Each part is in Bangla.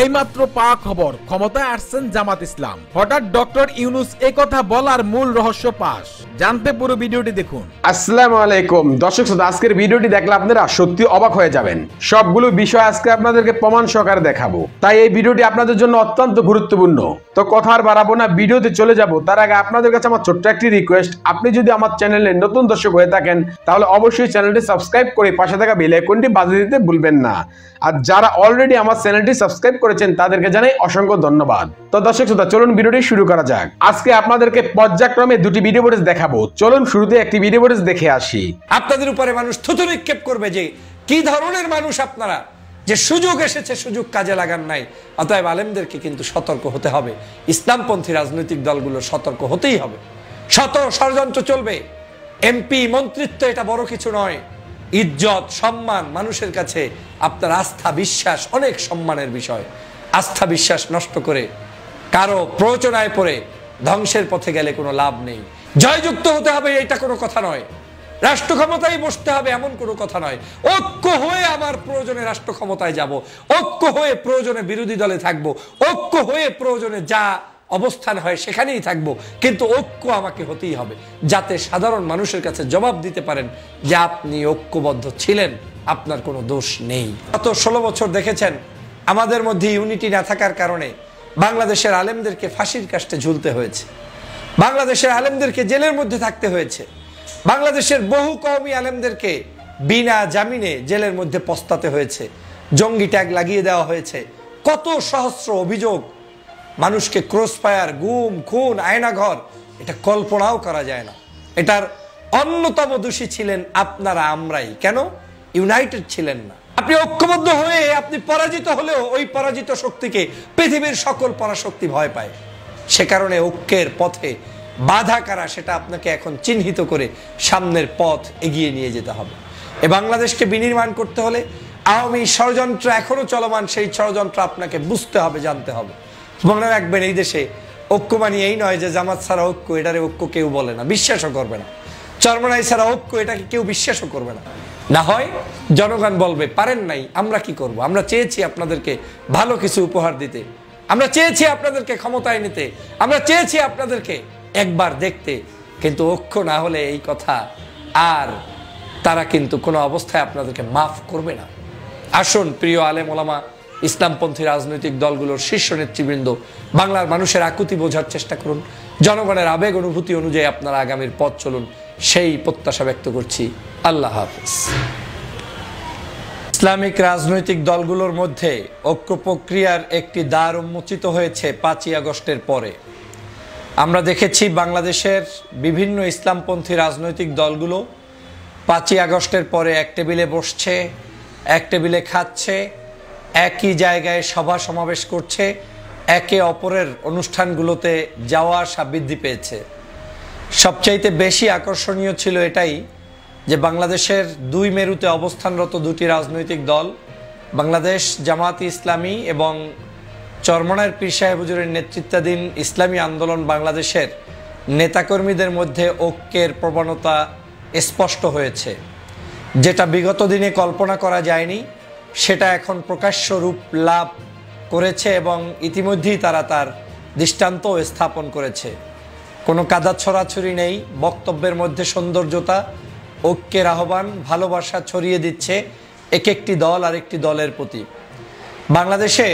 এইমাত্র পাওয়া খবর, ক্ষমতায় আসছেন জামাত ইসলাম। হঠাৎ ডক্টর ইউনূস এই কথা বলার মূল রহস্য ফাঁস। জানতে পুরো ভিডিওটি দেখুন। আসসালামু আলাইকুম দর্শক শ্রোতা, আজকের ভিডিওটি দেখলে আপনারা সত্যি অবাক হয়ে যাবেন। সবগুলো বিষয় আজকে আপনাদেরকে প্রমাণ সহকারে দেখাবো, তাই এই ভিডিওটি আপনাদের জন্য অত্যন্ত গুরুত্বপূর্ণ। তো কথা আর বাড়াবো না, ভিডিওতে চলে যাব। তার আগে আপনাদের কাছে আমার ছোট্ট একটি রিকোয়েস্ট, আপনি যদি আমার চ্যানেলে নতুন দর্শক হয়ে থাকেন তাহলে অবশ্যই চ্যানেলটি সাবস্ক্রাইব করে পাশে থাকা বেল আইকনটি বাজিয়ে দিতে ভুলবেন না। আর যারা অলরেডি আমার চ্যানেলটি সাবস্ক্রাইব করেছেন তাদেরকে জানাই অসংখ্য ধন্যবাদ। তো দর্শক শ্রোতা, চলুন ভিডিওটি শুরু করা যাক। আজকে আপনাদেরকে পর্যায়ক্রমে দুটি ভিডিও ফুটেজ দেখাবো। চলুন শুরুতে একটি ভিডিও ফুটেজ দেখে আসি। আপনাদের উপরে মানুষ থুতু নিক্ষেপ করবে যে কি ধরনের মানুষ আপনারা, যে সুযোগ এসেছে সুযোগ কাজে লাগান নাই। অতএব আলেমদেরকে কিন্তু সতর্ক হতে হবে, ইসলামপন্থী রাজনৈতিক দলগুলো সতর্ক হতেই হবে। শত ষড়যন্ত্র চলবে, এমপি মন্ত্রিত্ব এটা বড় কিছু নয়। ইজ্জত সম্মান মানুষের কাছে আপনার আস্থা বিশ্বাস অনেক সম্মানের বিষয়। আস্থা বিশ্বাস নষ্ট করে কারো প্ররোচনায় পড়ে ধ্বংসের পথে গেলে কোনো লাভ নেই। জয়যুক্ত হতে হবে এটা কোনো কথা নয়, রাষ্ট্র ক্ষমতায় বসতে হবে এমন কোনো কথা নয়। ঐক্য হয়ে আমার প্রয়োজনে রাষ্ট্র ক্ষমতায় যাব, ঐক্য হয়ে প্রয়োজনে বিরোধী দলে থাকবো, ঐক্য হয়ে প্রয়োজনে যা অবস্থান হয় সেখানেই থাকবো, কিন্তু ঐক্য আমাকে হতেই হবে যাতে সাধারণ মানুষের কাছে জবাব দিতে পারেন যে আপনি ঐক্যবদ্ধ ছিলেন, আপনার কোনো দোষ নেই। গত 16 বছর দেখেছেন আমাদের মধ্যে ইউনিটি না থাকার কারণে বাংলাদেশের আলেমদেরকে ফাঁসির কাস্টে ঝুলতে হয়েছে, বাংলাদেশের আলেমদেরকে জেলের মধ্যে থাকতে হয়েছে, বাংলাদেশের বহু কওমি আলেমদেরকে বিনা জামিনে জেলের মধ্যে পস্তাতে হয়েছে, জঙ্গি ট্যাগ লাগিয়ে দেওয়া হয়েছে। কত সহস্র অভিযোগ, মানুষকে ক্রস ফায়ার, গুম খুন, আয়নাঘর, এটা কল্পনাও করা যায় না। এটার অন্যতম দোষী ছিলেন আপনারা আমরাই। কেন ইউনাইটেড ছিলেন না? আপনি ঐক্যবদ্ধ হয়ে আপনি পরাজিত হলেও ওই পরাজিত শক্তিকে পৃথিবীর সকল পরাশক্তি ভয় পায়। সে কারণে ঐক্যের পথে বাধা কারা সেটা আপনাকে এখন চিহ্নিত করে সামনের পথ এগিয়ে নিয়ে যেতে হবে। এ বাংলাদেশকে বিনির্মাণ করতে হলে আওয়ামী ষড়যন্ত্র এখনো চলমান, সেই ষড়যন্ত্র আপনাকে বুঝতে হবে, জানতে হবে। মনে রাখবেন, এই দেশে ঐক্য মানে এই নয় যে জামাত ছাড়া ঐক্য, এটারে ঐক্য কেউ বলে না, বিশ্বাসও করবে না। চরমনাই ছাড়া ঐক্য, এটাকে কেউ বিশ্বাসও করবে না। না হয় জনগণ বলবে পারেন নাই, আমরা কি করব? আমরা চেয়েছি আপনাদেরকে ভালো কিছু উপহার দিতে, আমরা চেয়েছি আপনাদেরকে ক্ষমতায় নিতে, আমরা চেয়েছি আপনাদেরকে একবার দেখতে, কিন্তু ঐক্য না হলে এই কথা আর তারা কিন্তু কোনো অবস্থায় আপনাদেরকে মাফ করবে না। আসুন প্রিয় আলেম ওলামা, ইসলামপন্থী রাজনৈতিক দলগুলোর শীর্ষ নেতৃবৃন্দ, বাংলার মানুষের আকুতি বোঝার চেষ্টা করুন, জনগণের আবেগ অনুভূতি অনুযায়ী আপনারা আগামীর পথ চলুন, সেই প্রত্যাশা ব্যক্ত করছি। আল্লাহ হাফেজ। ইসলামিক রাজনৈতিক দলগুলোর মধ্যে ঐক্য প্রক্রিয়ার একটি দ্বার উন্মোচিত হয়েছে 5ই আগস্টের পরে। আমরা দেখেছি বাংলাদেশের বিভিন্ন ইসলামপন্থী রাজনৈতিক দলগুলো 5ই আগস্টের পরে এক টেবিলে বসছে, এক টেবিলে খাচ্ছে, একই জায়গায় সভা সমাবেশ করছে, একে অপরের অনুষ্ঠানগুলোতে যাওয়া আসা বৃদ্ধি পেয়েছে। সবচাইতে বেশি আকর্ষণীয় ছিল এটাই যে বাংলাদেশের দুই মেরুতে অবস্থানরত দুটি রাজনৈতিক দল, বাংলাদেশ জামাত ইসলামী এবং চরমনাইয়ের পীর সাহেব হুজুরের নেতৃত্বাধীন ইসলামী আন্দোলন বাংলাদেশের নেতাকর্মীদের মধ্যে ঐক্যের প্রবণতা স্পষ্ট হয়েছে। যেটা বিগত দিনে কল্পনা করা যায়নি সেটা এখন প্রকাশ্য রূপ লাভ করেছে এবং ইতিমধ্যেই তারা তার দৃষ্টান্ত স্থাপন করেছে। কোনো কাদা ছড়াছড়ি নেই, বক্তব্যের মধ্যে সৌন্দর্যতা, ঐক্যের আহ্বান, ভালোবাসা ছড়িয়ে দিচ্ছে এক একটি দল আর একটি দলের প্রতি। বাংলাদেশে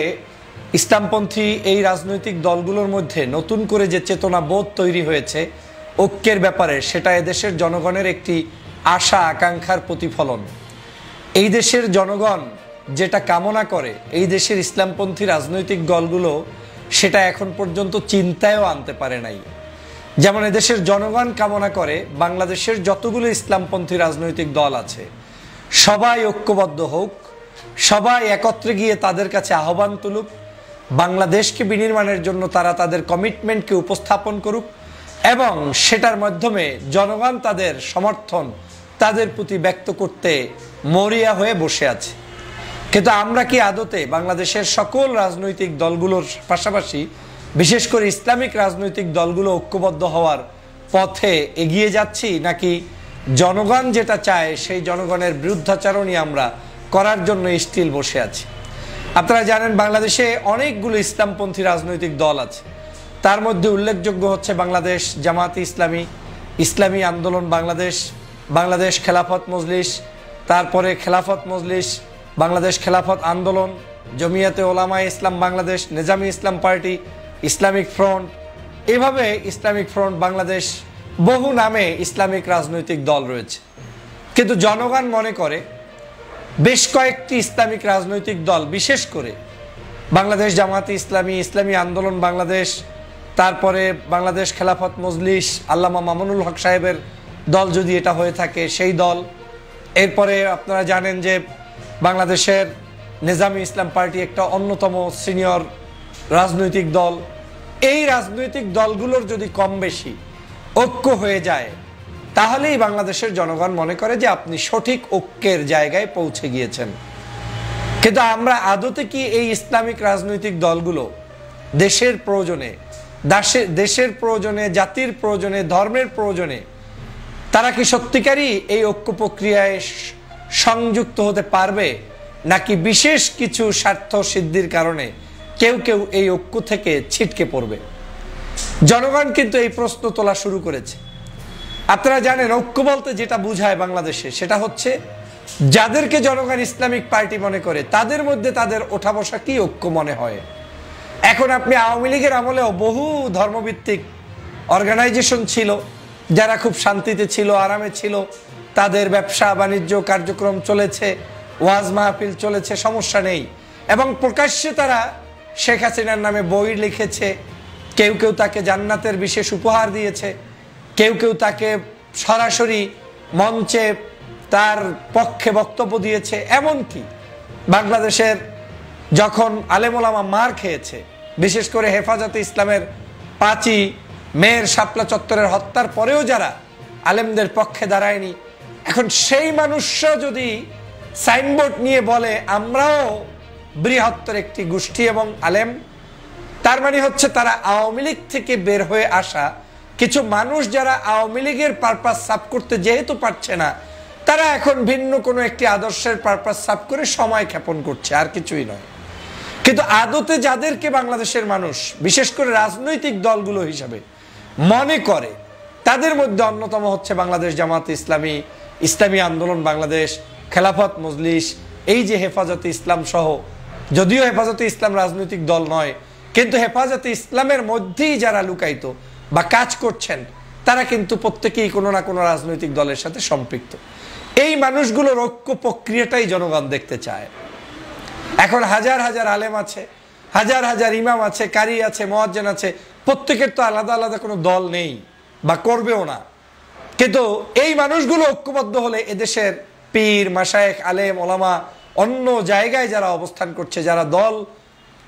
ইসলামপন্থী এই রাজনৈতিক দলগুলোর মধ্যে নতুন করে যে চেতনা বোধ তৈরি হয়েছে ঐক্যের ব্যাপারে, সেটা এদেশের জনগণের একটি আশা আকাঙ্ক্ষার প্রতিফলন। এই দেশের জনগণ যেটা কামনা করে এই দেশের ইসলামপন্থী রাজনৈতিক দলগুলো সেটা এখন পর্যন্ত চিন্তায়ও আনতে পারে নাই। যেমন এদেশের জনগণ কামনা করে বাংলাদেশের যতগুলো ইসলামপন্থী রাজনৈতিক দল আছে সবাই ঐক্যবদ্ধ হোক, সবাই একত্রে গিয়ে তাদের কাছে আহ্বান তুলুক, বাংলাদেশকে বিনির্মাণের জন্য তারা তাদের কমিটমেন্টকে উপস্থাপন করুক এবং সেটার মাধ্যমে জনগণ তাদের সমর্থন তাদের প্রতি ব্যক্ত করতে মরিয়া হয়ে বসে আছে। কিন্তু আমরা কি আদতে বাংলাদেশের সকল রাজনৈতিক দলগুলোর পাশাপাশি বিশেষ করে ইসলামিক রাজনৈতিক দলগুলো ঐক্যবদ্ধ হওয়ার পথে এগিয়ে যাচ্ছি, নাকি জনগণ যেটা চায় সেই জনগণের বিরুদ্ধাচরণই আমরা করার জন্য স্টিল বসে আছি? আপনারা জানেন বাংলাদেশে অনেকগুলো ইসলামপন্থী রাজনৈতিক দল আছে, তার মধ্যে উল্লেখযোগ্য হচ্ছে বাংলাদেশ জামাতে ইসলামী, ইসলামী আন্দোলন বাংলাদেশ, বাংলাদেশ খেলাফত মজলিস, তারপরে খেলাফত মজলিস, বাংলাদেশ খেলাফত আন্দোলন, জমিয়াতে ওলামায়ে ইসলাম বাংলাদেশ, নিজামী ইসলাম পার্টি, ইসলামিক ফ্রন্ট, এভাবে ইসলামিক ফ্রন্ট বাংলাদেশ, বহু নামে ইসলামিক রাজনৈতিক দল রয়েছে। কিন্তু জনগণ মনে করে বেশ কয়েকটি ইসলামিক রাজনৈতিক দল, বিশেষ করে বাংলাদেশ জামাতে ইসলামী, ইসলামী আন্দোলন বাংলাদেশ, তারপরে বাংলাদেশ খেলাফত মজলিস, আল্লামা মামুনুল হক সাহেবের দল যদি এটা হয়ে থাকে সেই দল, এরপরে আপনারা জানেন যে বাংলাদেশের নিজামী ইসলাম পার্টি একটা অন্যতম সিনিয়র রাজনৈতিক দল। এই রাজনৈতিক দলগুলোর যদি কম বেশি ঐক্য হয়ে যায় তাহলেই বাংলাদেশের জনগণ মনে করে যে আপনি সঠিক ঐক্যের জায়গায় পৌঁছে গিয়েছেন। কিন্তু আমরা আদতে কি এই ইসলামিক রাজনৈতিক দলগুলো দেশের প্রয়োজনে, দেশের প্রয়োজনে, জাতির প্রয়োজনে, ধর্মের প্রয়োজনে তারা কি সত্যিকারই এই ঐক্য প্রক্রিয়ায় সংযুক্ত হতে পারবে, নাকি বিশেষ কিছু স্বার্থ সিদ্ধির কারণে কেউ কেউ এই ঐক্য থেকে ছিটকে পড়বে? জনগণ কিন্তু এই প্রশ্ন তোলা শুরু করেছে। আপনারা জানেন ঐক্য বলতে যেটা বোঝায় বাংলাদেশে সেটা হচ্ছে যাদেরকে জনগণ ইসলামিক পার্টি মনে করে তাদের মধ্যে তাদের ওঠা বসা কি ঐক্য মনে হয়। এখন আপনি আওয়ামী লীগের আমলেও বহু ধর্মভিত্তিক অর্গানাইজেশন ছিল যারা খুব শান্তিতে ছিল, আরামে ছিল, তাদের ব্যবসা বাণিজ্য কার্যক্রম চলেছে, ওয়াজ মাহফিল চলেছে, সমস্যা নেই, এবং প্রকাশ্যে তারা শেখ হাসিনার নামে বই লিখেছে, কেউ কেউ তাকে জান্নাতের বিশেষ উপহার দিয়েছে, কেউ কেউ তাকে সরাসরি মঞ্চে তার পক্ষে বক্তব্য দিয়েছে। এমনকি বাংলাদেশের যখন আলেম ওলামা মার খেয়েছে, বিশেষ করে হেফাজতে ইসলামের 5ই মেয়ের শাপলা চত্বরের হত্যার পরেও যারা আলেমদের পক্ষে দাঁড়ায়নি, এখন সেই মানুষরা যদি সাইনবোর্ড নিয়ে বলে আমরাও বৃহত্তর একটি গোষ্ঠী এবং আলেম, তার মানে হচ্ছে তারা আওয়ামী লীগ থেকে বের হয়ে আসা কিছু মানুষ যারা আওয়ামী লীগের পারপাস সাফ করতে যেহেতু পারছে না, তারা এখন ভিন্ন কোনো একটি আদর্শের পারপাস সাফ করে সময় ক্ষেপণ করছে, আর কিছুই নয়। কিন্তু আদতে যাদেরকে বাংলাদেশের মানুষ বিশেষ করে রাজনৈতিক দলগুলো হিসাবে মনে করে তাদের মধ্যে অন্যতম হচ্ছে বাংলাদেশ জামাতে ইসলামী, ইসলামী আন্দোলন বাংলাদেশ, খেলাফত মজলিস, এই যে হেফাজতে ইসলাম সহ, যদিও হেফাজতে ইসলাম রাজনৈতিক দল নয়, কিন্তু হেফাজতে ইসলামের মধ্যেই যারা লুকায়িত বা কাজ করছেন তারা কিন্তু প্রত্যেকেই কোনো না কোনো রাজনৈতিক দলের সাথে সম্পৃক্ত। এই মানুষগুলোর ঐক্য প্রক্রিয়াটাই জনগণ দেখতে চায়। এখন হাজার হাজার আলেম আছে, হাজার হাজার ইমাম আছে, কারি আছে, মুয়াজ্জিন আছে, প্রত্যেকের তো আলাদা আলাদা কোনো দল নেই বা করবেও না। কিন্তু এই মানুষগুলো ঐক্যবদ্ধ হলে এদেশের পীর, মাশায়েখ, আলেম, ওলামা, অন্য জায়গায় যারা অবস্থান করছে, যারা দল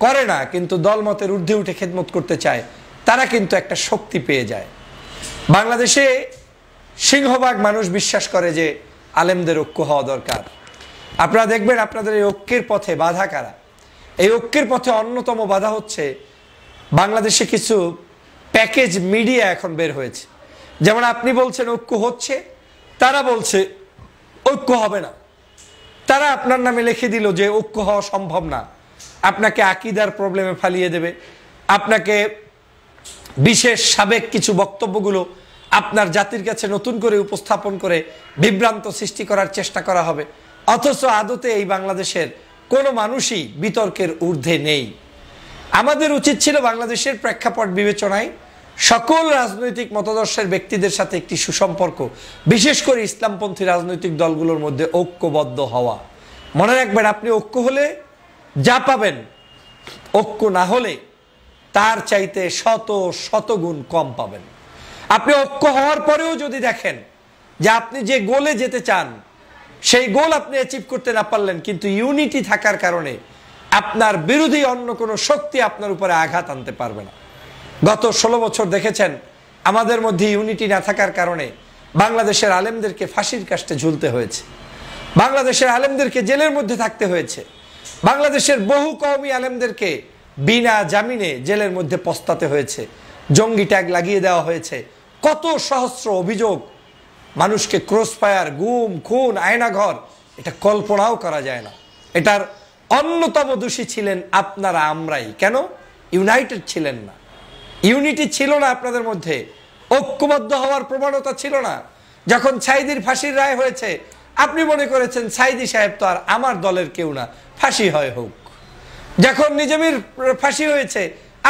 করে না কিন্তু দল মতের ঊর্ধ্বে উঠে খেদমত করতে চায়, তারা কিন্তু একটা শক্তি পেয়ে যায়। বাংলাদেশে সিংহভাগ মানুষ বিশ্বাস করে যে আলেমদের ঐক্য হওয়া দরকার। আপনারা দেখবেন আপনাদের এই ঐক্যের পথে বাধা কারা? এই ঐক্যের পথে অন্যতম বাধা হচ্ছে বাংলাদেশে কিছু প্যাকেজ মিডিয়া এখন বের হয়েছে। যেমন আপনি বলছেন ঐক্য হচ্ছে, তারা বলছে ঐক্য হবে না। তারা আপনার নামে লিখে দিল যে ঐক্য হওয়া সম্ভব না, আপনাকে আকীদার প্রবলেমে ফালিয়ে দেবে, আপনাকে বিশেষ সাবেক কিছু বক্তব্যগুলো আপনার জাতির কাছে নতুন করে উপস্থাপন করে বিভ্রান্ত সৃষ্টি করার চেষ্টা করা হবে। অথচ আদতে এই বাংলাদেশের কোনো মানুষই বিতর্কের ঊর্ধ্বে নেই। আমাদের উচিত ছিল বাংলাদেশের প্রেক্ষাপট বিবেচনায় সকল রাজনৈতিক মতাদর্শের ব্যক্তিদের সাথে একটি সুসম্পর্ক, বিশেষ করে ইসলামপন্থী রাজনৈতিক দলগুলোর মধ্যে ঐক্যবদ্ধ হওয়া। মনে রাখবেন, আপনি ঐক্য হলে যা পাবেন, ঐক্য না হলে তার চাইতে শত শত গুণ কম পাবেন। আপনি ঐক্য হওয়ার পরেও যদি দেখেন যে আপনি যে গোলে যেতে চান সেই গোল আপনি অ্যাচিভ করতে না পারলেন, কিন্তু ইউনিটি থাকার কারণে আপনার বিরোধী অন্য কোনো শক্তি আপনার উপরে আঘাত আনতে পারবে না। গত 16 বছর দেখেছেন আমাদের মধ্যে ইউনিটি না থাকার কারণে বাংলাদেশের আলেমদেরকে ফাঁসির কাস্টে ঝুলতে হয়েছে, বাংলাদেশের আলেমদেরকে জেলের মধ্যে থাকতে হয়েছে, বাংলাদেশের বহু কওমি আলেমদেরকে বিনা জামিনে জেলের মধ্যে পস্তাতে হয়েছে, জঙ্গি ট্যাগ লাগিয়ে দেওয়া হয়েছে। কত সহস্র অভিযোগ, মানুষকে ক্রস ফায়ার, গুম, খুন, আয়নাঘর, এটা কল্পনাও করা যায় না। এটার অন্যতম দোষী ছিলেন আপনারা, আমরাই। কেন? ইউনাইটেড ছিলেন না, ইউনিটি ছিল না আপনাদের মধ্যে, ঐক্যবদ্ধ হওয়ার প্রবণতা ছিল না। যখন সাইদির ফাঁসির রায় হয়েছে, আপনি মনে করেছেন সাইদি সাহেব তো আর আমার দলের কেউ না, ফাঁসি হয় হোক। যখন নিজামীর ফাঁসি হয়েছে,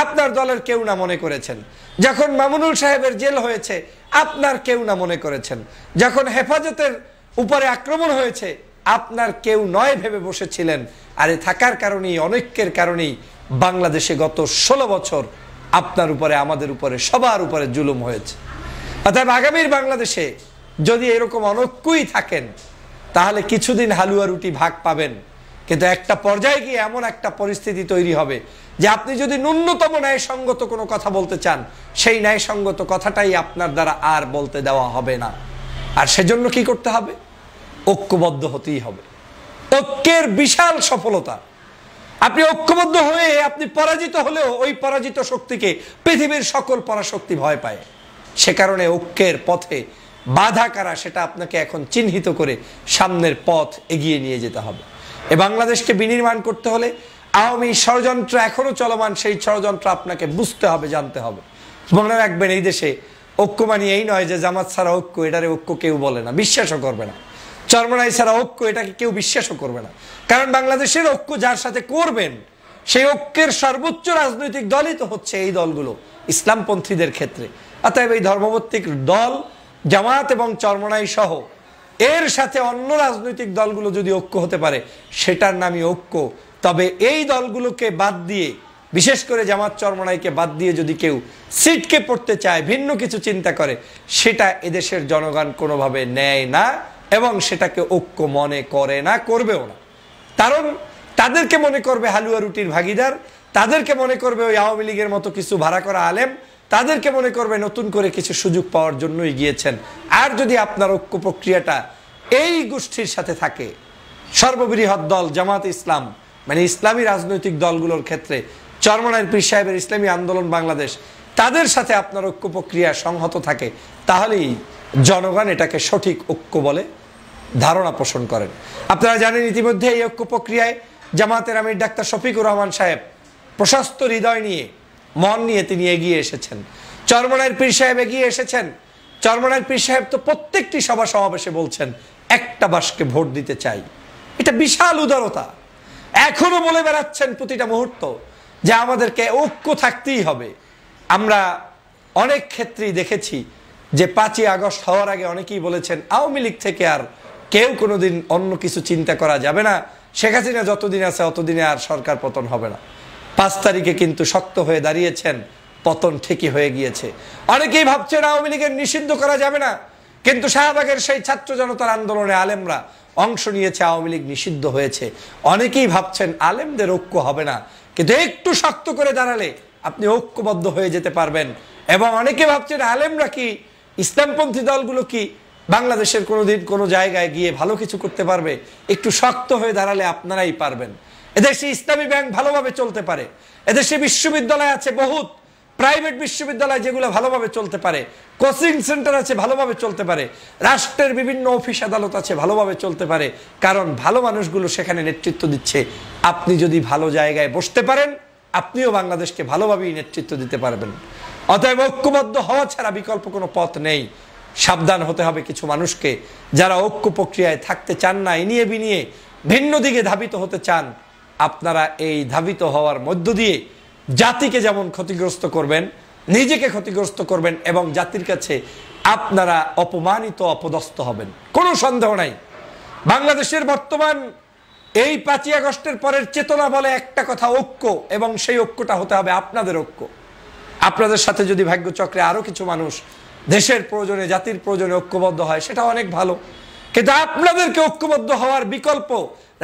আপনার দলের কেউ না মনে করেছেন। যখন মামুনুল সাহেবের জেল হয়েছে, আপনার কেউ না মনে করেছেন। যখন হেফাজতের উপরে আক্রমণ হয়েছে, আপনার কেউ নয় ভেবে বসেছিলেন। আর এ থাকার কারণেই, অনৈক্যের কারণেই বাংলাদেশে গত 16 বছর আপনার উপরে, আমাদের উপরে, সবার উপরে জুলুম হয়েছে। অর্থাৎ আগামীর বাংলাদেশে যদি এরকম অনৈক্যই থাকেন, তাহলে কিছুদিন হালুয়া রুটি ভাগ পাবেন, কিন্তু একটা পর্যায়ে গিয়ে এমন একটা পরিস্থিতি তৈরি হবে যে আপনি যদি ন্যূনতম ন্যায়সঙ্গত কোনো কথা বলতে চান, সেই ন্যায়সঙ্গত কথাটাই আপনার দ্বারা আর বলতে দেওয়া হবে না। আর সেজন্য কি করতে হবে? ঐক্যবদ্ধ হতেই হবে। ঐক্যের বিশাল সফলতা। আপনি ঐক্যবদ্ধ হয়ে আপনি পরাজিত হলেও ওই পরাজিত শক্তিকে পৃথিবীর সকল পরাশক্তি ভয় পায়। সে কারণে ঐক্যের পথে বাধা কারা, সেটা আপনাকে এখন চিহ্নিত করে সামনের পথ এগিয়ে নিয়ে যেতে হবে। এ বাংলাদেশকে বিনির্মাণ করতে হলে আওয়ামী ষড়যন্ত্র এখনো চলমান, সেই ষড়যন্ত্র আপনাকে বুঝতে হবে, জানতে হবে। মনে রাখবেন, এই দেশে ঐক্য মানে এই নয় যে জামাত ছাড়া ঐক্য, এটারে ঐক্য কেউ বলে না, বিশ্বাসও করবে না। চরমনাই ছাড়া ঐক্য, এটাকে কেউ বিশ্বাসও করবে না। কারণ বাংলাদেশের ঐক্য যার সাথে করবেন, সেই ঐক্যের সর্বোচ্চ রাজনৈতিক দলই তো হচ্ছে এই দলগুলো, ইসলামপন্থীদের ক্ষেত্রে। অতএব এই ধর্মভিত্তিক দল জামাত এবং চরমনাই সহ এর সাথে অন্য রাজনৈতিক দলগুলো যদি ঐক্য হতে পারে, সেটার নামই ঐক্য। তবে এই দলগুলোকে বাদ দিয়ে, বিশেষ করে জামাত চরমনাইকে বাদ দিয়ে যদি কেউ সিটকে পড়তে চায়, ভিন্ন কিছু চিন্তা করে, সেটা এদেশের জনগণ কোনোভাবে নেয় না এবং সেটাকে ঐক্য মনে করে না, করবেও না। কারণ তাদেরকে মনে করবে হালুয়া রুটির ভাগিদার, তাদেরকে মনে করবে ওই আওয়ামী লীগের মতো কিছু ভাড়া করা আলেম, তাদেরকে মনে করবে নতুন করে কিছু সুযোগ পাওয়ার জন্যই গিয়েছেন। আর যদি আপনার ঐক্য প্রক্রিয়াটা এই গোষ্ঠীর সাথে থাকে, সর্ববৃহৎ দল জামাত ইসলাম মানে ইসলামী রাজনৈতিক দলগুলোর ক্ষেত্রে চরমনাইর পীর সাহেবের ইসলামী আন্দোলন বাংলাদেশ, তাদের সাথে আপনার ঐক্য প্রক্রিয়া সংহত থাকে, তাহলেই জনগণ এটাকে সঠিক ঐক্য বলে ধারণা পোষণ করেন। আপনারা জানেন ইতিমধ্যে এই ঐক্য প্রক্রিয়ায় জামাতের আমির ডাক্তার শফিকুর রহমান সাহেব প্রশস্ত হৃদয় নিয়ে, মন নিয়ে তিনি এগিয়ে এসেছেন। চরমনাইর পীর সাহেব এগিয়ে এসেছেন। চরমনাইর পীর সাহেব তো প্রত্যেকটি সভা সমাবেশে বলছেন, একটা বাসকে ভোট দিতে চাই। এটা বিশাল উদারতা। এখনো বলে বেড়াচ্ছেন প্রতিটা মুহূর্ত যে আমাদেরকে ঐক্য থাকতেই হবে। আমরা অনেক ক্ষেত্রেই দেখেছি যে 5ই আগস্ট হওয়ার আগে অনেকেই বলেছেন আওয়ামী লীগ থেকে আর কেউ কোনোদিন অন্য কিছু চিন্তা করা যাবে না, শেখ হাসিনা যতদিন আছে অতদিনে আর সরকার পতন হবে না। 5 তারিখে কিন্তু শক্ত হয়ে দাঁড়িয়েছেন, পতন ঠিকই হয়ে গিয়েছে। অনেকেই ভাবছেন আওয়ামী লীগের নিষিদ্ধ করা যাবে না, কিন্তু শাহবাগের সেই ছাত্র জনতার আন্দোলনে আলেমরা অংশ নিয়েছে, আওয়ামী লীগ নিষিদ্ধ হয়েছে। অনেকেই ভাবছেন আলেমদের ঐক্য হবে না, কিন্তু একটু শক্ত করে দাঁড়ালে আপনি ঐক্যবদ্ধ হয়ে যেতে পারবেন। এবং অনেকে ভাবছেন আলেমরা কি, ইসলামপন্থী দলগুলো কি বাংলাদেশের কোনোদিন কোনো জায়গায় গিয়ে ভালো কিছু করতে পারবে? একটু শক্ত হয়ে দাঁড়ালে আপনারাই পারবেন। এদেশে ইসলামী ব্যাংক ভালোভাবে চলতে পারে, এদেশে বিশ্ববিদ্যালয় আছে বহুত, প্রাইভেট বিশ্ববিদ্যালয় যেগুলো ভালোভাবে চলতে পারে, কোচিং সেন্টার আছে ভালোভাবে চলতে পারে, রাষ্ট্রের বিভিন্ন অফিস আদালত আছে ভালোভাবে চলতে পারে, কারণ ভালো মানুষগুলো সেখানে নেতৃত্ব দিচ্ছে। আপনি যদি ভালো জায়গায় বসতে পারেন, আপনিও বাংলাদেশকে ভালোভাবেই নেতৃত্ব দিতে পারবেন। অতএব ঐক্যবদ্ধ হওয়া ছাড়া বিকল্প কোনো পথ নেই। সাবধান হতে হবে কিছু মানুষকে, যারা ঐক্য প্রক্রিয়ায় থাকতে চান না, এনিয়ে বিনিয়ে ভিন্ন দিকে ধাবিত হতে চান। আপনারা এই ধাবিত হওয়ার মধ্য দিয়ে জাতিকে যেমন ক্ষতিগ্রস্ত করবেন, নিজেকে ক্ষতিগ্রস্ত করবেন এবং জাতির কাছে আপনারা অপমানিত, অপদস্থ হবেন, কোনো সন্দেহ নাই। বাংলাদেশের বর্তমান এই 5ই আগস্টের পরের চেতনা বলে একটা কথা, ঐক্য, এবং সেই ঐক্যটা হতে হবে আপনাদের ঐক্য। আপনাদের সাথে যদি ভাগ্যচক্রে আরো কিছু মানুষ দেশের প্রয়োজনে, জাতির প্রয়োজনে ঐক্যবদ্ধ হয়, সেটা অনেক ভালো। কিন্তু আপনাদেরকে ঐক্যবদ্ধ হওয়ার বিকল্প,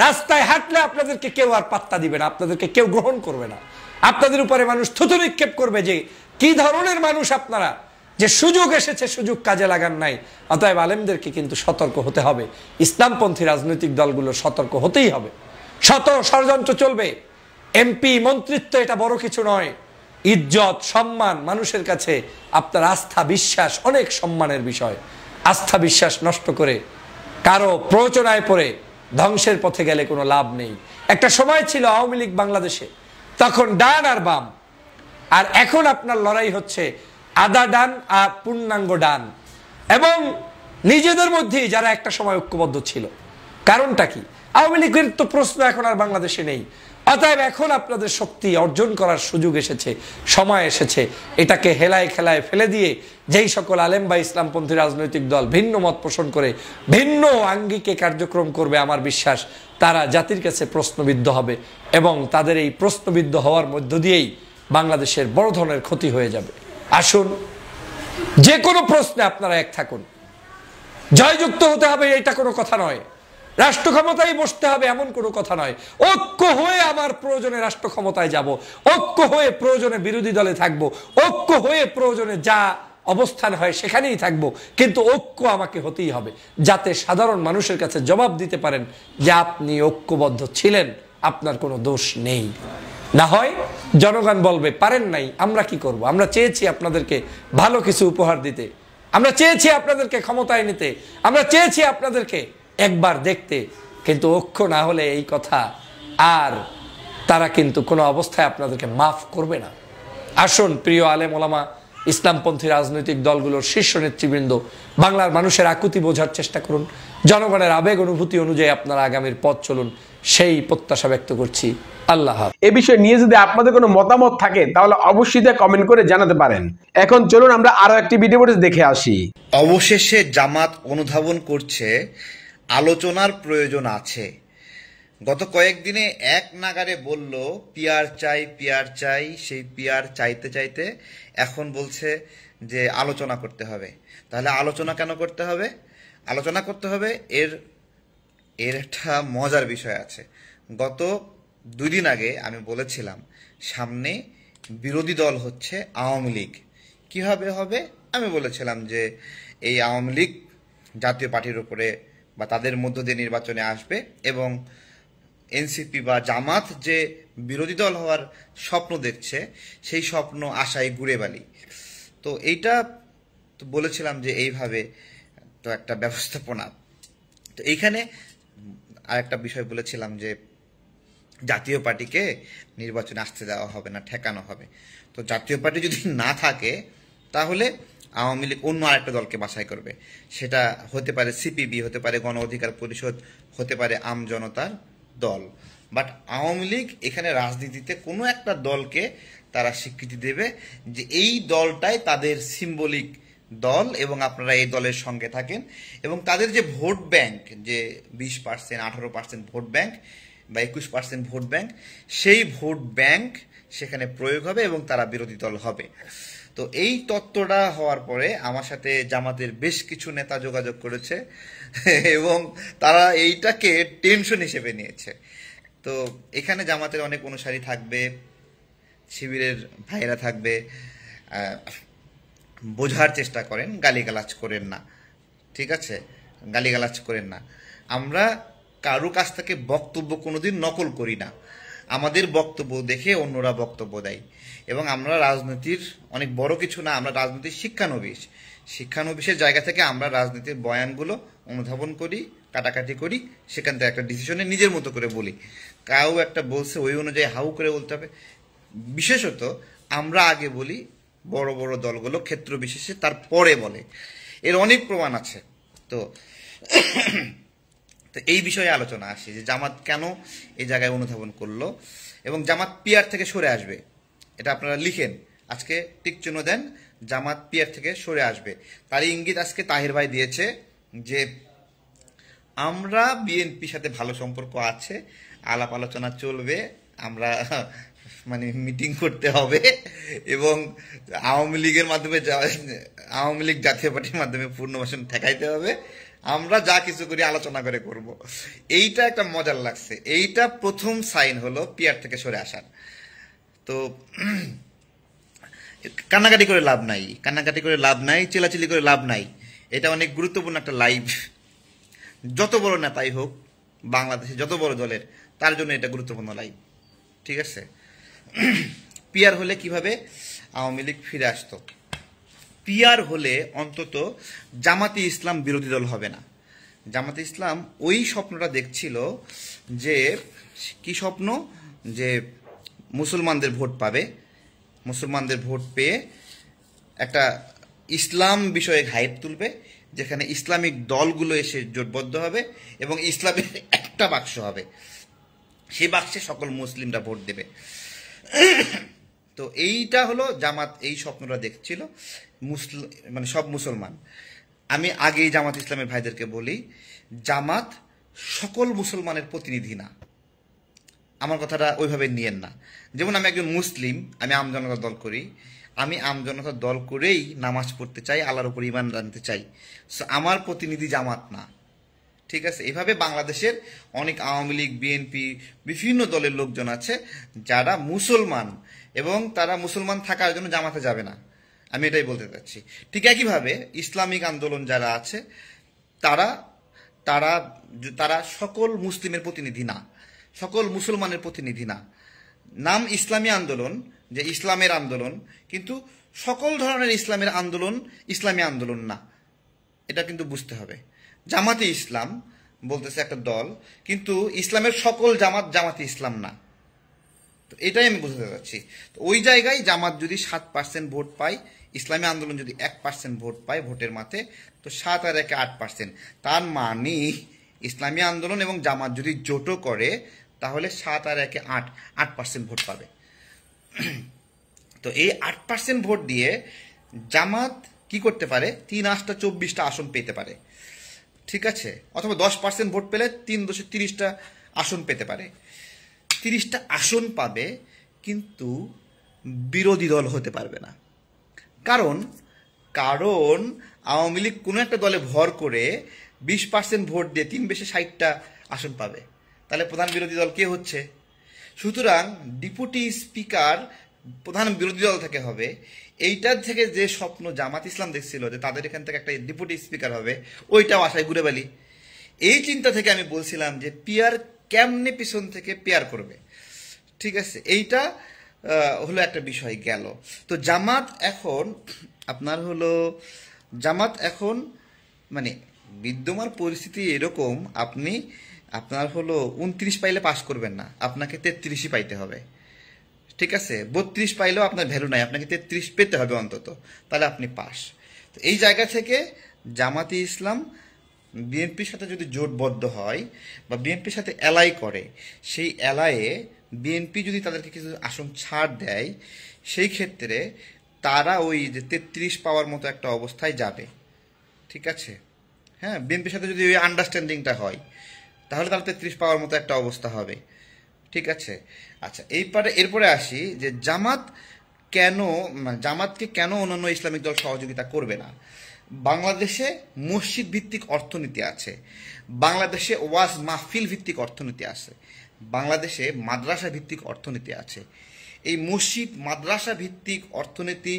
রাস্তায় হাঁটলে আপনাদেরকে কেউ আর পাত্তা দিবে না, আপনাদেরকে কেউ গ্রহণ করবে না। আপনাদের উপরে মানুষ থুতু নিক্ষেপ করবে যে কি ধরনের মানুষ আপনারা, যে সুযোগ এসেছে সুযোগ কাজে লাগান নাই। অতএব আলেমদেরকে কিন্তু সতর্ক হতে হবে, ইসলামপন্থী রাজনৈতিক দলগুলো সতর্ক হতেই হবে। শত ষড়যন্ত্র চলবে, এমপি মন্ত্রিত্ব এটা বড় কিছু নয়। ইজ্জত, সম্মান, মানুষের কাছে আপনার আস্থা বিশ্বাস অনেক সম্মানের বিষয়। আস্থা বিশ্বাস নষ্ট করে কারো প্ররোচনায় পড়ে ধ্বংসের পথে গেলে কোনো লাভ নেই। একটা সময় ছিল আওয়ামী লীগ বাংলাদেশে, তখন ডান আর বাম, আর এখন আপনার লড়াই হচ্ছে আধা ডান আর পূর্ণাঙ্গ ডান, এবং নিজেদের মধ্যেই যারা একটা সময় ঐক্যবদ্ধ ছিল। কারণটা কি? আওয়ামী লীগের তো প্রশ্ন এখন আর বাংলাদেশে নেই। অতএব এখন আপনাদের শক্তি অর্জন করার সুযোগ এসেছে, সময় এসেছে। এটাকে হেলায় খেলায় ফেলে দিয়ে যেই সকল আলেম বা ইসলামপন্থী রাজনৈতিক দল ভিন্ন মত পোষণ করে ভিন্ন আঙ্গিকে কার্যক্রম করবে, আমার বিশ্বাস তারা জাতির কাছে প্রশ্নবিদ্ধ হবে, এবং তাদের এই প্রশ্নবিদ্ধ হওয়ার মধ্য দিয়েই বাংলাদেশের বড় ধরনের ক্ষতি হয়ে যাবে। আসুন, যে কোনো প্রশ্নে আপনারা এক থাকুন। জয়যুক্ত হতে হবে এটা কোনো কথা নয়, রাষ্ট্র ক্ষমতায় বসতে হবে এমন কোনো কথা নয়। ঐক্য হয়ে আমার প্রয়োজনে রাষ্ট্র ক্ষমতায় যাব, ঐক্য হয়ে প্রয়োজনে বিরোধী দলে থাকব, ঐক্য হয়ে প্রয়োজনে যা অবস্থান হয় সেখানেই থাকব, কিন্তু ঐক্য আমাকে হতেই হবে, যাতে সাধারণ মানুষের কাছে জবাব দিতে পারেন যে আপনি ঐক্যবদ্ধ ছিলেন, আপনার কোনো দোষ নেই। না হয় জনগণ বলবে পারেন নাই, আমরা কি করব? আমরা চেয়েছি আপনাদেরকে ভালো কিছু উপহার দিতে, আমরা চেয়েছি আপনাদেরকে ক্ষমতায় নিতে, আমরা চেয়েছি আপনাদেরকে একবার দেখতে, কিন্তু ঐক্য না হলে এই কথা আর তারা কিন্তু কোনো অবস্থায় আপনাদেরকে মাফ করবে না। আসুন প্রিয় আলেম ওলামা, ইসলামপন্থী রাজনৈতিক দলগুলোর শীর্ষ নেতৃবৃন্দ, বাংলার মানুষের আকুতি বোঝার চেষ্টা করুন, জনগণের আবেগ অনুভূতি অনুযায়ী আপনারা আগামীর পথ চলুন, সেই প্রত্যাশা ব্যক্ত করছি। আল্লাহ হাফেজ। এ বিষয়ে নিয়ে যদি আপনাদের কোনো মতামত থাকে তাহলে অবশ্যই তা কমেন্ট করে জানাতে পারেন। এখন চলুন আমরা আরো একটি ভিডিও দেখে আসি। অবশেষে জামাত অনুধাবন করছে আলোচনার প্রয়োজন আছে। গত কয়েকদিনে এক নাগারে বলল পিয়ার চাই পিয়ার চাই, সেই পিয়ার চাইতে চাইতে এখন বলছে যে আলোচনা করতে হবে। তাহলে আলোচনা কেন করতে হবে? আলোচনা করতে হবে, এর একটা মজার বিষয় আছে। গত 2 দিন আগে আমি বলেছিলাম সামনে বিরোধী দল হচ্ছে আওয়ামী লীগ। কিভাবে হবে? আমি বলেছিলাম যে এই আওয়ামী লীগ জাতীয় পার্টির উপরে বা তাদের মধ্য দিয়ে নির্বাচনে আসবে, এবং এনসিপি বা জামাত যে বিরোধী দল হওয়ার স্বপ্ন দেখছে সেই স্বপ্ন আশায় ঘুরে বালি। তো এইটা তো বলেছিলাম যে এইভাবে তো একটা ব্যবস্থাপনা। তো এইখানে আরেকটা বিষয় বলেছিলাম যে জাতীয় পার্টিকে নির্বাচনে আসতে দেওয়া হবে না, ঠেকানো হবে। তো জাতীয় পার্টি যদি না থাকে তাহলে আওয়ামী লীগ অন্য আরেকটা দলকে বাছাই করবে। সেটা হতে পারে সিপিবি, হতে পারে গণ অধিকার পরিষদ, হতে পারে আম জনতার দল। বাট আওয়ামী লীগ এখানে রাজনীতিতে কোনো একটা দলকে তারা স্বীকৃতি দেবে যে এই দলটাই তাদের সিম্বলিক দল, এবং আপনারা এই দলের সঙ্গে থাকেন, এবং তাদের যে ভোট ব্যাংক, যে 20%, 18% ভোট ব্যাংক বা 21% ভোট ব্যাংক, সেই ভোট ব্যাংক সেখানে প্রয়োগ হবে এবং তারা বিরোধী দল হবে। তো এই তত্ত্বটা হওয়ার পরে আমার সাথে জামাতের বেশ কিছু নেতা যোগাযোগ করেছে এবং তারা এইটাকে টেনশন হিসেবে নিয়েছে। তো এখানে জামাতের অনেক অনুসারী থাকবে, শিবিরের ভাইরা থাকবে। বোঝার চেষ্টা করেন, গালিগালাজ করেন না, ঠিক আছে? গালিগালাজ করেন না। আমরা কারো কাছ থেকে বক্তব্য কোনোদিন নকল করি না। আমাদের বক্তব্য দেখে অন্যরা বক্তব্য দেয়, এবং আমরা রাজনীতির অনেক বড় কিছু না, আমরা রাজনীতির শিক্ষানবিশ। শিক্ষানবিশের জায়গা থেকে আমরা রাজনীতির বয়ানগুলো অনুধাবন করি, কাটাকাটি করি, সেখান থেকে একটা ডিসিশনে নিজের মতো করে বলি। কাউ একটা বলছে ওই অনুযায়ী হাউ করে বলতে হবে। বিশেষত আমরা আগে বলি, বড় বড় দলগুলো ক্ষেত্র বিশেষে তারপরে বলে, এর অনেক প্রমাণ আছে। তো এই বিষয়ে আলোচনা আসে যে জামাত কেন এই জায়গায় অনুধাবন করলো, এবং জামাত পিয়ার থেকে সরে আসবে। এটা আপনারা লিখেন, আজকে টিক চিহ্ন দেন, জামাত পিয়ার থেকে সরে আসবে। তারই ইঙ্গিত আজকে তাহির ভাই দিয়েছে যে আমরা বিএনপির সাথে ভালো সম্পর্ক আছে, আলাপ আলোচনা চলবে, আমরা মানে মিটিং করতে হবে, এবং আওয়ামী লীগের মাধ্যমে, আওয়ামী লীগ জাতীয় পার্টির মাধ্যমে পূর্ণবাসন ঠেকাইতে হবে, আমরা যা কিছু করি আলোচনা করে করব। এইটা একটা মজার লাগছে। এইটা প্রথম সাইন হলো পিয়ার থেকে সরে আসার। তো কান্নাকাটি করে লাভ নাই, কান্নাকাটি করে লাভ নাই, চিলাচিলি করে লাভ নাই। এটা অনেক গুরুত্বপূর্ণ একটা লাইভ। যত বড় নেতাই হোক বাংলাদেশে, যত বড় দলের, তার জন্য এটা গুরুত্বপূর্ণ লাইভ, ঠিক আছে? পিয়ার হলে কিভাবে আওয়ামী লীগ ফিরে আসতো? পিয়ার হলে অন্তত জামাতি ইসলাম বিরোধী দল হবে না। জামাতে ইসলাম ওই স্বপ্নটা দেখছিল যে কি স্বপ্ন, যে মুসলমানদের ভোট পাবে, মুসলমানদের ভোট পেয়ে একটা ইসলাম বিষয়ে হাইপ তুলবে, যেখানে ইসলামিক দলগুলো এসে জোটবদ্ধ হবে এবং ইসলামের একটা বাক্স হবে, সেই বাক্সে সকল মুসলিমরা ভোট দেবে। তো এইটা হলো জামাত এই স্বপ্নটা দেখছিল, মানে সব মুসলমান। আমি আগেই জামাত ইসলামের ভাইদেরকে বলি, জামাত সকল মুসলমানের প্রতিনিধি না, আমার কথাটা ওইভাবে নিয়েন না। যেমন আমি একজন মুসলিম, আমি আমজনতার দল করি, আমি আমজনতার দল করেই নামাজ পড়তে চাই, আল্লাহর উপর ঈমান আনতে চাই, আমার প্রতিনিধি জামাত না, ঠিক আছে? এভাবে বাংলাদেশের অনেক আওয়ামী লীগ, বিএনপি, বিভিন্ন দলের লোকজন আছে যারা মুসলমান এবং তারা মুসলমান থাকার জন্য জামাতে যাবে না, আমি এটাই বলতে চাচ্ছি। ঠিক একইভাবে ইসলামিক আন্দোলন যারা আছে তারা তারা তারা সকল মুসলিমের প্রতিনিধি না, সকল মুসলমানের প্রতিনিধি না। নাম ইসলামী আন্দোলন, যে ইসলামের আন্দোলন, কিন্তু সকল ধরনের ইসলামের আন্দোলন ইসলামী আন্দোলন না, এটা কিন্তু বুঝতে হবে। জামাতে ইসলাম বলতেছে একটা দল, কিন্তু ইসলামের সকল জামাত জামাতে ইসলাম না, তো এটাই আমি বুঝতে চাচ্ছি। তো ওই জায়গায় জামাত যদি 7% ভোট পায়, ইসলামী আন্দোলন যদি 1% ভোট পায় ভোটের মাঠে, তো 7 আর 1 8%, তার মানে ইসলামী আন্দোলন এবং জামাত যদি জোটও করে তাহলে 7 আর 1 8% ভোট পাবে। তো এই 8% ভোট দিয়ে জামাত কি করতে পারে, 3 8টা 24টা আসন পেতে পারে, ঠিক আছে? অথবা 10% ভোট পেলে 3 10 30টা আসন পেতে পারে। 30টা আসন পাবে, কিন্তু বিরোধী দল হতে পারবে না। কারণ আওয়ামী লীগ কোনো একটা দলে ভর করে 20% ভোট দিয়ে 3 বেশি 60টা আসন পাবে, তাহলে প্রধান বিরোধী দল কে হচ্ছে? সুতরাং ডেপুটি স্পিকার প্রধান বিরোধী দল থেকে হবে। এইটার থেকে যে স্বপ্ন জামাত ইসলাম দেখছিল যে তাদের এখান থেকে একটা ডেপুটি স্পিকার হবে, ওইটাও আশায় ঘুরে বেলি। এই চিন্তা থেকে আমি বলছিলাম যে পিয়ার কেমনে পিছন থেকে পেয়ার করবে, ঠিক আছে? এইটা হলো একটা বিষয় গেল। তো জামাত এখন মানে বিদ্যমান পরিস্থিতি এরকম, আপনার হলো 29 পাইলে পাস করবেন না, আপনাকে 33ই পাইতে হবে, ঠিক আছে? 32 পাইলেও আপনার ভ্যালু নাই, আপনাকে 33 পেতে হবে অন্তত, তাহলে আপনি পাস। তো এই জায়গা থেকে জামাতে ইসলাম বিএনপির সাথে যদি জোটবদ্ধ হয় বা বিএনপির সাথে এলাই করে, সেই এলাইয়ে বিএনপি যদি তাদেরকে কিছু আসন ছাড় দেয়, সেই ক্ষেত্রে তারা ওই যে 33 পাওয়ার মতো একটা অবস্থায় যাবে, ঠিক আছে? হ্যাঁ, বিএনপির সাথে যদি ওই আন্ডারস্ট্যান্ডিংটা হয় তাহলে তারা 33 পাওয়ার মতো একটা অবস্থা হবে, ঠিক আছে? আচ্ছা, এরপরে আসি যে জামাতকে কেন অন্যান্য ইসলামিক দল সহযোগিতা করবে না। বাংলাদেশে মসজিদ ভিত্তিক অর্থনীতি আছে, বাংলাদেশে ওয়াজ মাহফিল ভিত্তিক অর্থনীতি আছে, বাংলাদেশে মাদ্রাসা ভিত্তিক অর্থনীতি আছে। এই মসজিদ মাদ্রাসা ভিত্তিক অর্থনীতি,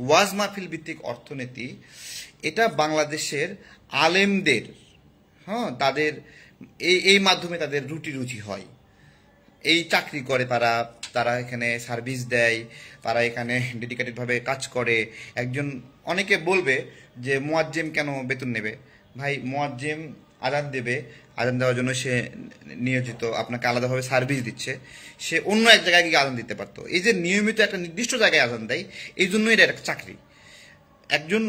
ওয়াজ মাহফিল ভিত্তিক অর্থনীতি, এটা বাংলাদেশের আলেমদের, তাদের এই মাধ্যমে তাদের রুটি হয়। এই চাকরি করে তারা এখানে সার্ভিস দেয়, তারা এখানে ডেডিকেটেডভাবে কাজ করে। অনেকে বলবে যে মুয়াজ্জিম কেন বেতন নেবে? ভাই, মুয়াজ্জিম আজান দেবে, আজান দেওয়ার জন্য সে নিয়োজিত, আপনাকে আলাদাভাবে সার্ভিস দিচ্ছে, সে অন্য এক জায়গায় গিয়ে আজান দিতে পারতো। এই যে নিয়মিত একটা নির্দিষ্ট জায়গায় আজান দেয়, এই জন্যই এটা একটা চাকরি। একজন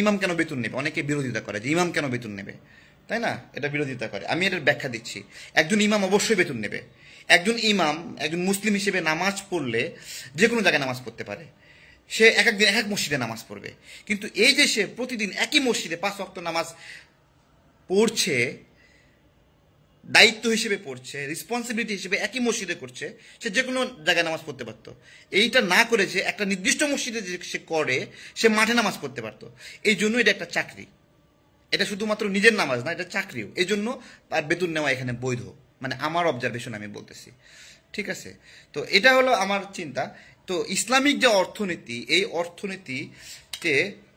ইমাম কেন বেতন নেবে? অনেকে বিরোধিতা করে যে ইমাম কেন বেতন নেবে, তাই না? এটা বিরোধিতা করে। আমি এটার ব্যাখ্যা দিচ্ছি। একজন ইমাম অবশ্যই বেতন নেবে। একজন মুসলিম হিসেবে নামাজ পড়লে যে কোনো জায়গায় নামাজ পড়তে পারে, সে এক একদিন এক মসজিদে নামাজ পড়বে। কিন্তু এই যে সে প্রতিদিন একই মসজিদে 5 ওয়াক্ত নামাজ পড়ছে, দায়িত্ব হিসেবে পড়ছে, রেসপন্সিবিলিটি হিসেবে একই মসজিদে করছে, সে যে কোনো জায়গায় নামাজ পড়তে পারতো। এইটা না করে যে একটা নির্দিষ্ট মসজিদে যে সে করে, সে মাঠে নামাজ পড়তে পারতো। এই জন্য এটা একটা চাকরি, এটা শুধুমাত্র নিজের নামাজ না, এটা চাকরিও। এই জন্য তার বেতন নেওয়া এখানে বৈধ, মানে আমার অবজারভেশন আমি বলতেছি, ঠিক আছে? তো এটা হলো আমার চিন্তা। তো ইসলামিক যে অর্থনীতি, এই অর্থনীতিতে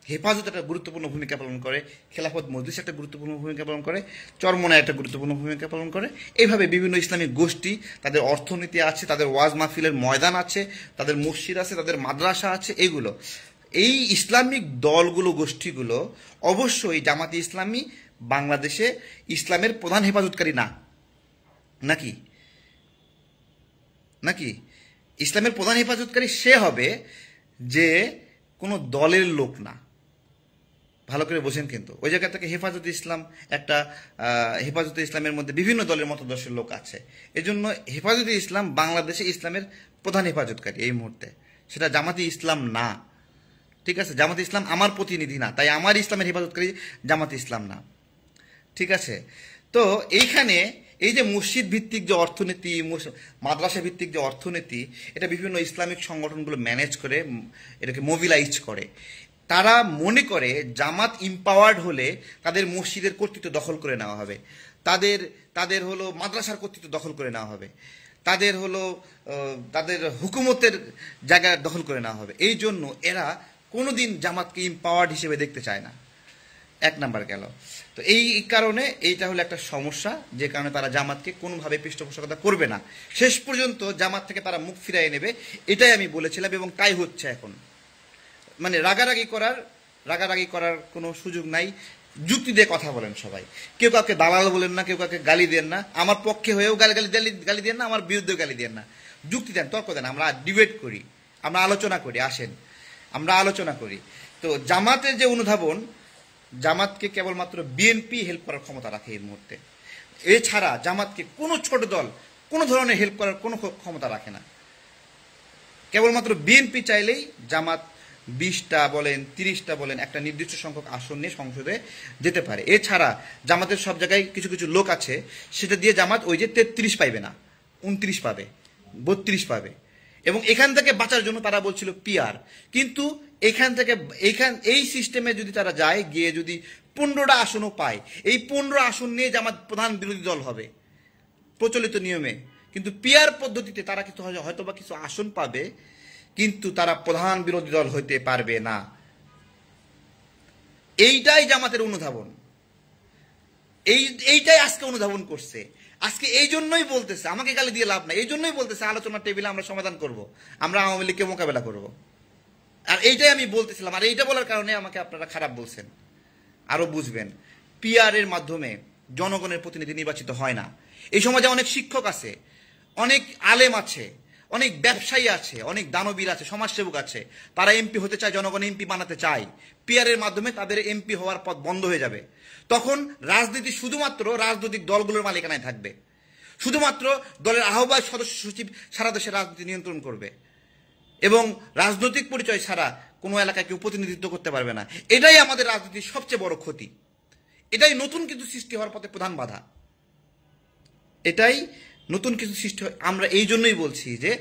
হেফাজত একটা গুরুত্বপূর্ণ ভূমিকা পালন করে, খেলাফত মজলিস একটা গুরুত্বপূর্ণ ভূমিকা পালন করে, চরমনায় একটা গুরুত্বপূর্ণ ভূমিকা পালন করে। এইভাবে বিভিন্ন ইসলামিক গোষ্ঠী, তাদের অর্থনীতি আছে, তাদের ওয়াজ মাহফিলের ময়দান আছে, তাদের মসজিদ আছে, তাদের মাদ্রাসা আছে। এই ইসলামিক দলগুলো গোষ্ঠীগুলো অবশ্যই জামাতে ইসলামী বাংলাদেশে ইসলামের প্রধান হেফাজতকারী না, নাকি নাকি ইসলামের প্রধান হেফাজতকারী সে হবে যে কোনো দলের লোক না। ভালো করে বোঝেন, কিন্তু ওই জায়গা থেকে হেফাজতে ইসলাম একটা হেফাজতে ইসলামের মধ্যে বিভিন্ন দলের মতাদর্শের লোক আছে, এজন্য হেফাজতে ইসলাম বাংলাদেশে ইসলামের প্রধান হেফাজতকারী এই মুহূর্তে, সেটা জামাতে ইসলাম না। ঠিক আছে, জামাতে ইসলাম আমার প্রতিনিধি না, তাই আমার ইসলামের হেফাজতকারী জামাতে ইসলাম না। ঠিক আছে, তো এইখানে এই যে মসজিদ ভিত্তিক যে অর্থনীতি, মাদ্রাসা ভিত্তিক যে অর্থনীতি, এটা বিভিন্ন ইসলামিক সংগঠনগুলো ম্যানেজ করে, এটাকে মোবিলাইজ করে। তারা মনে করে জামাত ইম্পাওয়ার্ড হলে তাদের মসজিদের কর্তৃত্ব দখল করে নেওয়া হবে, তাদের হলো মাদ্রাসার কর্তৃত্ব দখল করে নেওয়া হবে, তাদের হুকুমতের জায়গা দখল করে নেওয়া হবে। এই জন্য এরা কোনোদিন জামাতকে ইম্পাওয়ার্ড হিসেবে দেখতে চায় না। এক নাম্বার গেল। তো এই কারণে এইটা হলো একটা সমস্যা, যে কারণে তারা জামাতকে কোনোভাবে পৃষ্ঠপোষকতা করবে না, শেষ পর্যন্ত জামাত থেকে তারা মুখ ফিরাই নেবে। এটাই আমি বলেছিলাম এবং তাই হচ্ছে এখন। মানে রাগারাগি করার কোনো সুযোগ নাই, যুক্তি দিয়ে কথা বলেন সবাই। কেউ কাউকে দালাল বলেন না, কেউ কাউকে গালি দেন না, আমার পক্ষে হয়েও গালি দেন না, আমার বিরুদ্ধেও গালি দেন না, যুক্তি দেন, তর্ক দেন, আমরা ডিবেট করি, আমরা আলোচনা করি, আসেন আমরা আলোচনা করি। তো জামাতের যে অনুধাবন, জামাতকে কেবলমাত্র বিএনপি হেল্প করার ক্ষমতা রাখে এই মুহূর্তে, এছাড়া জামাতকে কোনো ছোট দল কোনো ধরনের হেল্প করার কোনো ক্ষমতা রাখে না। কেবলমাত্র বিএনপি চাইলেই জামাত 20টা বলেন 30টা বলেন একটা নির্দিষ্ট সংখ্যক আসন নিয়ে সংসদে যেতে পারে। এছাড়া জামাতের সব জায়গায় কিছু কিছু লোক আছে, সেটা দিয়ে জামাত ওই যে 33 পাইবে না, 29 পাবে, 32 পাবে। এবং এখান থেকে বাঁচার জন্য তারা বলছিল পিআর, কিন্তু এই সিস্টেমে যদি তারা যায়, গিয়ে যদি 15টা আসনও পায়, এই 15 আসন নিয়ে জামাত প্রধান বিরোধী দল হবে প্রচলিত নিয়মে। কিন্তু পিআর পদ্ধতিতে তারা কিছু হয়তোবা কিছু আসন পাবে, কিন্তু তারা প্রধান বিরোধী দল হইতে পারবে না। এইটাই জামাতের অনুধাবন, এইটাই আজকে অনুধাবন করছে। আজকে এই জন্যই বলতেছে, আমাকে গালি দিয়ে লাভ নাই, এই জন্যই বলতেছে আলোচনার টেবিলে আমরা সমাধান করব, আমরা আওয়ামী লীগকে মোকাবেলা করব। আর এইটাই আমি বলতেছিলাম, আর এইটা বলার কারণে আমাকে আপনারা খারাপ বলছেন। আরো বুঝবেন, পিআর এর মাধ্যমে জনগণের প্রতিনিধি নির্বাচিত হয় না। এই সমাজে অনেক শিক্ষক আছে, অনেক আলেম আছে, অনেক ব্যবসায়ী আছে, অনেক দানবীর আছে, সমাজসেবক আছে, তারা এমপি হতে চায়, জনগণ এমপি বানাতে চায়। পিআর এর মাধ্যমে তাদের এমপি হওয়ার পথ বন্ধ হয়ে যাবে। তখন রাজনীতি শুধুমাত্র রাজনৈতিক দলগুলোর মালিকানায় থাকবে, শুধুমাত্র দলের আহ্বায়ক সদস্য সচিব সারা দেশের রাজনীতি নিয়ন্ত্রণ করবে, এবং রাজনৈতিক পরিচয় ছাড়া কোনো এলাকায় কেউ প্রতিনিধিত্ব করতে পারবে না। এটাই আমাদের রাজনীতির সবচেয়ে বড় ক্ষতি, এটাই নতুন কিছু সৃষ্টি হওয়ার পথে প্রধান বাধা, এটাই নতুন কিছু সৃষ্টি হয়। আমরা এই জন্যই বলছি যে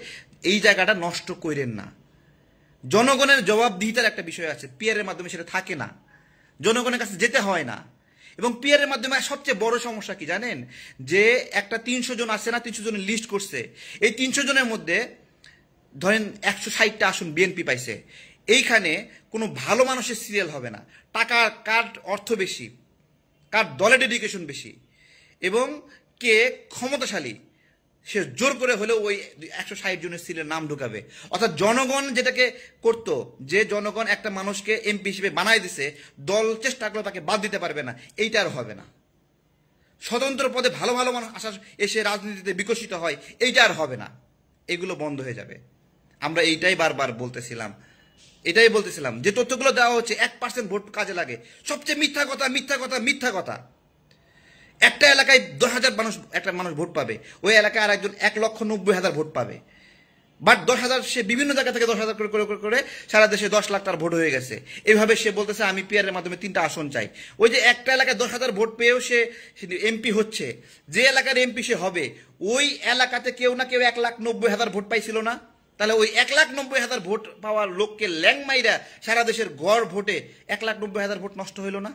এই জায়গাটা নষ্ট করেন না। জনগণের জবাবদিহিতার একটা বিষয় আছে, পিআর এর মাধ্যমে সেটা থাকে না, জনগণের কাছে যেতে হয় না। এবং পিআর এর মাধ্যমে সবচেয়ে বড় সমস্যা কি জানেন, যে একটা 300 জন আছে না, 300 জনের লিস্ট করছে, এই 300 জনের মধ্যে ধরেন 160টা আসন বিএনপি পাইছে, এইখানে কোনো ভালো মানুষের সিরিয়াল হবে না, টাকা কার অর্থ বেশি, কার দলের ডেডিকেশন বেশি, এবং কে ক্ষমতাশালী, সে জোর করে হলেও ওই 160 জনের সিলের নাম ঢুকাবে। অর্থাৎ জনগণ যেটাকে করত, যে জনগণ একটা মানুষকে এমপি হিসেবে বানাই দিছে, দল চেষ্টা করে তাকে বাদ দিতে পারবে না, এইটা আর হবে না। স্বতন্ত্র পদে ভালো ভালো মানুষ এসে রাজনীতিতে বিকশিত হয়, এইটা আর হবে না, এগুলো বন্ধ হয়ে যাবে। আমরা এইটাই বারবার বলতেছিলাম, এটাই বলতেছিলাম যে তথ্যগুলো দেওয়া হচ্ছে 1% ভোট কাজে লাগে, সবচেয়ে মিথ্যা কথা, মিথ্যা কথা, মিথ্যা কথা। একটা এলাকায় 10,000 একটা মানুষ ভোট পাবে, ওই এলাকায় আর একজন 1,90,000 ভোট পাবে, বাট 10,000 সে বিভিন্ন জায়গা থেকে 10,000 করে সারা দেশে 10 লাখ তার ভোট হয়ে গেছে। এইভাবে সে বলতেছে আমি পিআর এর মাধ্যমে 3টা আসন চাই। ওই যে একটা এলাকায় 10,000 ভোট পেয়েও সে এমপি হচ্ছে, যে এলাকার এমপি সে হবে, ওই এলাকাতে কেউ না কেউ 1,90,000 ভোট পাইছিল না? তাহলে ওই 1,90,000 ভোট পাওয়ার লোককে ল্যাং মাইরা সারা দেশের গড় ভোটে 1,90,000 ভোট নষ্ট হইল না?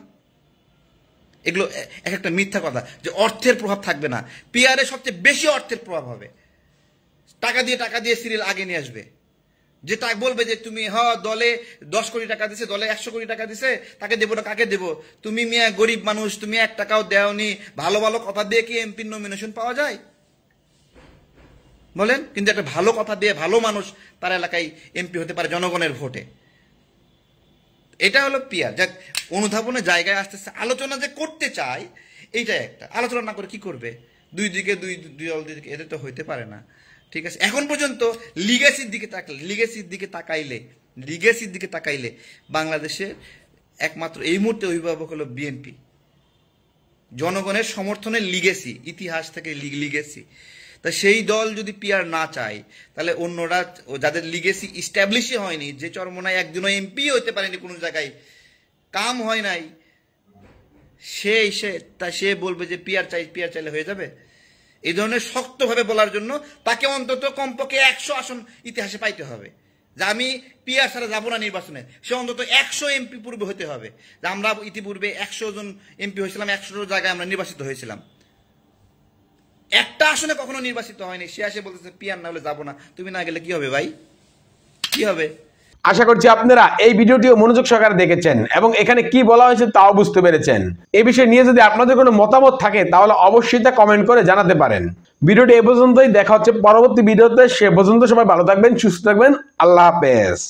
এগুলো এক একটা মিথ্যা কথা, যে অর্থের প্রভাব থাকবে না। পিআরে সবচেয়ে বেশি অর্থের প্রভাব হবে, টাকা দিয়ে সিরিয়াল আগে নিয়ে আসবে। যে তা বলবে যে তুমি দলে 10 কোটি টাকা দিছে, দলে 100 কোটি টাকা দিছে, তাকে দেবো না, কাকে দেবো? তুমি মিয়া গরিব মানুষ, তুমি 1 টাকাও দেওনি, ভালো ভালো কথা দিয়ে কি এমপির নমিনেশন পাওয়া যায় বলেন? কিন্তু একটা ভালো কথা দিয়ে ভালো মানুষ তার এলাকায় এমপি হতে পারে জনগণের ভোটে। এটা হলো পিয়ার, যাক অনুধাবনের জায়গায় আসতেছে, আলোচনা যে করতে চায় এইটাই একটা। আলোচনা না করে কি করবে? দুই দল দিকে এদের তো হইতে পারে না, ঠিক আছে। এখন পর্যন্ত লিগেসির দিকে তাকাইলে বাংলাদেশের একমাত্র এই মুহূর্তে অভিভাবক হলো বিএনপি। জনগণের সমর্থনের লিগেসি, ইতিহাস থেকে লিগেসি। তা সেই দল যদি পিয়ার না চায়, তাহলে অন্যরা যাদের লিগেসি ইস্টাবলিশই হয়নি, যে চরমোনায় একদিনও এমপি হইতে পারেনি, কোনো জায়গায় কাম হয় নাই, সে বলবে যে পিয়ার চাইলে হয়ে যাবে? এই ধরনের শক্তভাবে বলার জন্য তাকে অন্তত কমপক্ষে 100 আসন ইতিহাসে পাইতে হবে, যে আমি পিয়ার ছাড়া যাবো না নির্বাচনে। সে অন্তত 100 এমপি পূর্বে হতে হবে, যে আমরা ইতিপূর্বে 100 জন এমপি হয়েছিলাম, 100 জায়গায় আমরা নির্বাচিত হয়েছিলাম, একটা আসনে কখনো নির্বাচিত হয়নি। সে আসে বলতেছে পিয়ার না হলে যাবো না। তুমি না গেলে কি হবে ভাই, কি হবে? আশা করছি আপনারা এই ভিডিওটিও মনোযোগ সহকারে দেখেছেন এবং এখানে কি বলা হয়েছে তাও বুঝতে পেরেছেন। এই বিষয় নিয়ে যদি আপনাদের কোনো মতামত থাকে তাহলে অবশ্যই তা কমেন্ট করে জানাতে পারেন। ভিডিওটি এ পর্যন্তই, দেখা হচ্ছে পরবর্তী ভিডিওতে। সে পর্যন্ত সবাই ভালো থাকবেন, সুস্থ থাকবেন। আল্লাহ হাফেজ।